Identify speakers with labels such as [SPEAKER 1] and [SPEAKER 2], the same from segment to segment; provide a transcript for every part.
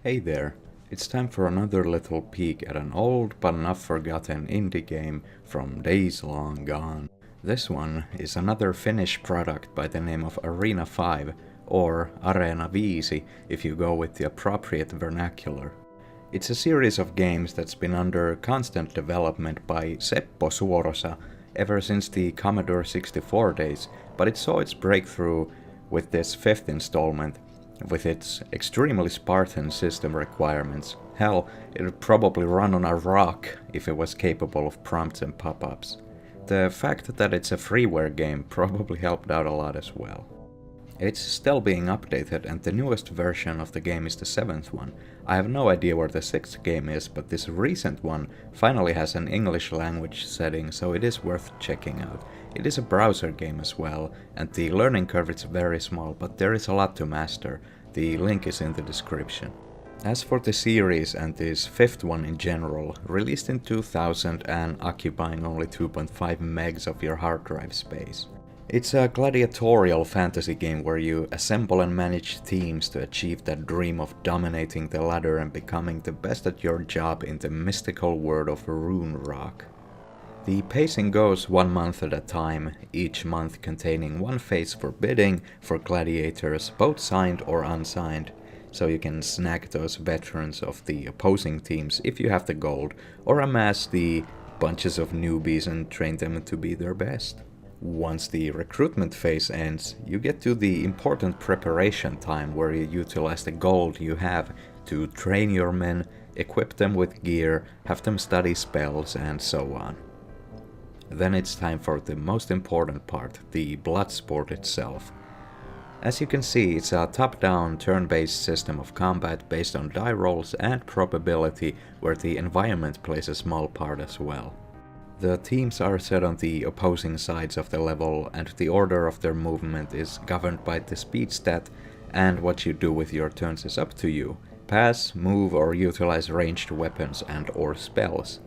[SPEAKER 1] Hey there, it's time for another little peek at an old but not forgotten indie game from days long gone. This one is another Finnish product by the name of Areena 5, or Areena 5 if you go with the appropriate vernacular. It's a series of games that's been under constant development by Seppo Suorosa ever since the Commodore 64 days, but it saw its breakthrough with this fifth installment. With its extremely Spartan system requirements. Hell, it would probably run on a rock if it was capable of prompts and pop-ups. The fact that it's a freeware game probably helped out a lot as well. It's still being updated, and the newest version of the game is the 7th one. I have no idea where the 6th game is, but this recent one finally has an English language setting, so it is worth checking out. It is a browser game as well, and the learning curve is very small, but there is a lot to master. The link is in the description. As for the series and this 5th one in general, released in 2000 and occupying only 2.5 megs of your hard drive space. It's a gladiatorial fantasy game where you assemble and manage teams to achieve that dream of dominating the ladder and becoming the best at your job in the mystical world of Rune Rock. The pacing goes 1 month at a time, each month containing one phase for bidding for gladiators, both signed or unsigned, so you can snag those veterans of the opposing teams if you have the gold, or amass the bunches of newbies and train them to be their best. Once the recruitment phase ends, you get to the important preparation time where you utilize the gold you have to train your men, equip them with gear, have them study spells, and so on. Then it's time for the most important part, the blood sport itself. As you can see, it's a top-down, turn-based system of combat based on die rolls and probability, where the environment plays a small part as well. The teams are set on the opposing sides of the level, and the order of their movement is governed by the speed stat, and what you do with your turns is up to you. Pass, move, or utilize ranged weapons and or spells.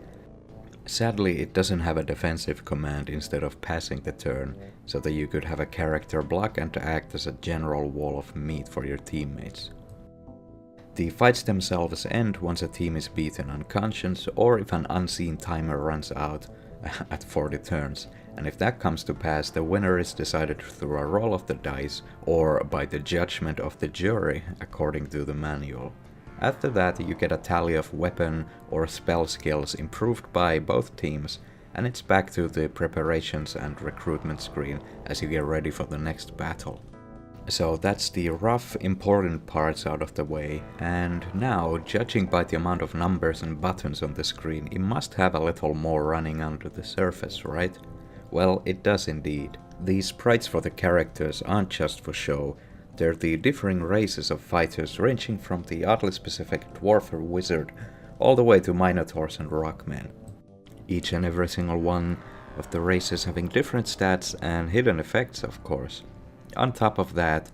[SPEAKER 1] Sadly, it doesn't have a defensive command instead of passing the turn, so that you could have a character block and act as a general wall of meat for your teammates. The fights themselves end once a team is beaten unconscious, or if an unseen timer runs out at 40 turns, and if that comes to pass, the winner is decided through a roll of the dice, or by the judgment of the jury, according to the manual. After that, you get a tally of weapon or spell skills improved by both teams, and it's back to the preparations and recruitment screen as you get ready for the next battle. So that's the rough, important parts out of the way, and now, judging by the amount of numbers and buttons on the screen, it must have a little more running under the surface, right? Well, it does indeed. These sprites for the characters aren't just for show, they're the differing races of fighters ranging from the oddly specific dwarf or wizard, all the way to minotaurs and rockmen. Each and every single one of the races having different stats and hidden effects, of course. On top of that,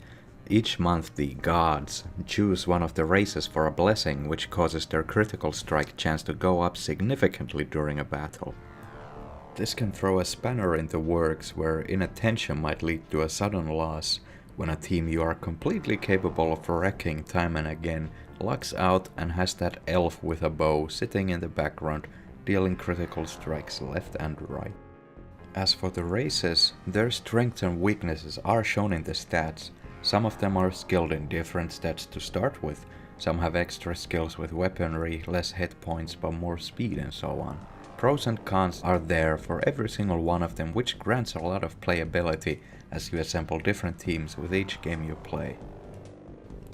[SPEAKER 1] each month the gods choose one of the races for a blessing which causes their critical strike chance to go up significantly during a battle. This can throw a spanner in the works where inattention might lead to a sudden loss when a team you are completely capable of wrecking time and again lucks out and has that elf with a bow sitting in the background dealing critical strikes left and right. As for the races, their strengths and weaknesses are shown in the stats. Some of them are skilled in different stats to start with, some have extra skills with weaponry, less hit points but more speed and so on. Pros and cons are there for every single one of them, which grants a lot of playability as you assemble different teams with each game you play.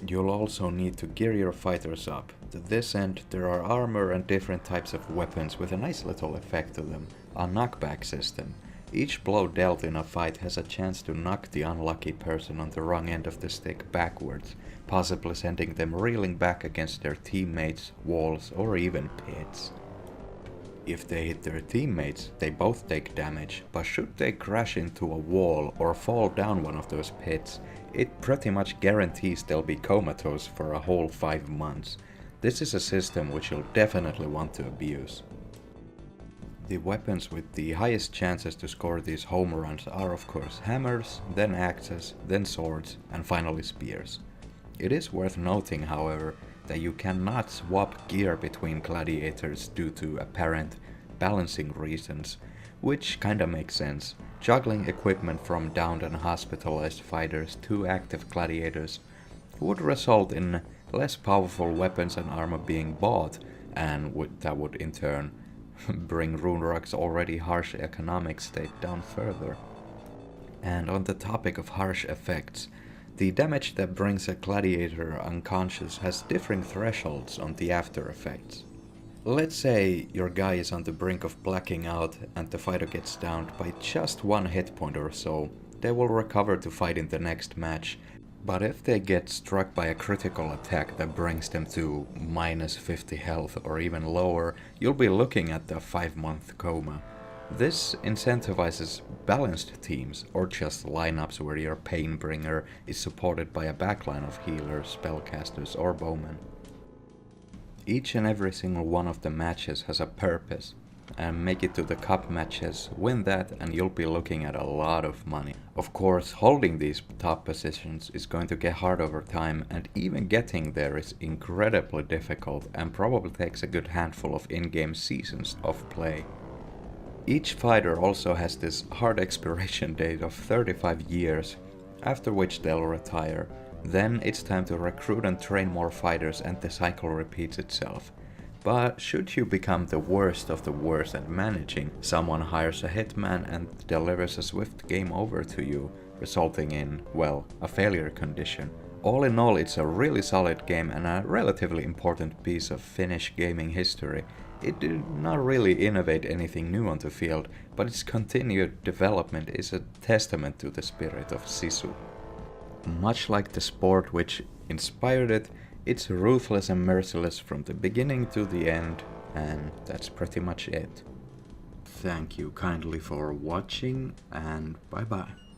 [SPEAKER 1] You'll also need to gear your fighters up. To this end, there are armor and different types of weapons with a nice little effect to them, a knockback system. Each blow dealt in a fight has a chance to knock the unlucky person on the wrong end of the stick backwards, possibly sending them reeling back against their teammates, walls, or even pits. If they hit their teammates, they both take damage, but should they crash into a wall or fall down one of those pits, it pretty much guarantees they'll be comatose for a whole 5 months. This is a system which you'll definitely want to abuse. The weapons with the highest chances to score these home runs are of course hammers, then axes, then swords, and finally spears. It is worth noting, however, that you cannot swap gear between gladiators due to apparent balancing reasons, which kinda makes sense. Juggling equipment from downed and hospitalized fighters to active gladiators would result in less powerful weapons and armor being bought, and that would in turn bring Runerock's already harsh economic state down further. And on the topic of harsh effects, the damage that brings a gladiator unconscious has differing thresholds on the after effects. Let's say your guy is on the brink of blacking out and the fighter gets downed by just one hit point or so. They will recover to fight in the next match, but if they get struck by a critical attack that brings them to minus 50 health or even lower, you'll be looking at the 5-month coma. This incentivizes balanced teams or just lineups where your Painbringer is supported by a backline of healers, spellcasters or bowmen. Each and every single one of the matches has a purpose, and make it to the cup matches, win that, and you'll be looking at a lot of money. Of course, holding these top positions is going to get hard over time, and even getting there is incredibly difficult and probably takes a good handful of in-game seasons of play. Each fighter also has this hard expiration date of 35 years, after which they'll retire. Then it's time to recruit and train more fighters and the cycle repeats itself. But should you become the worst of the worst at managing, someone hires a hitman and delivers a swift game over to you, resulting in, well, a failure condition. All in all, it's a really solid game and a relatively important piece of Finnish gaming history. It did not really innovate anything new on the field, but its continued development is a testament to the spirit of Sisu. Much like the sport which inspired it, it's ruthless and merciless from the beginning to the end, and that's pretty much it. Thank you kindly for watching, and bye bye.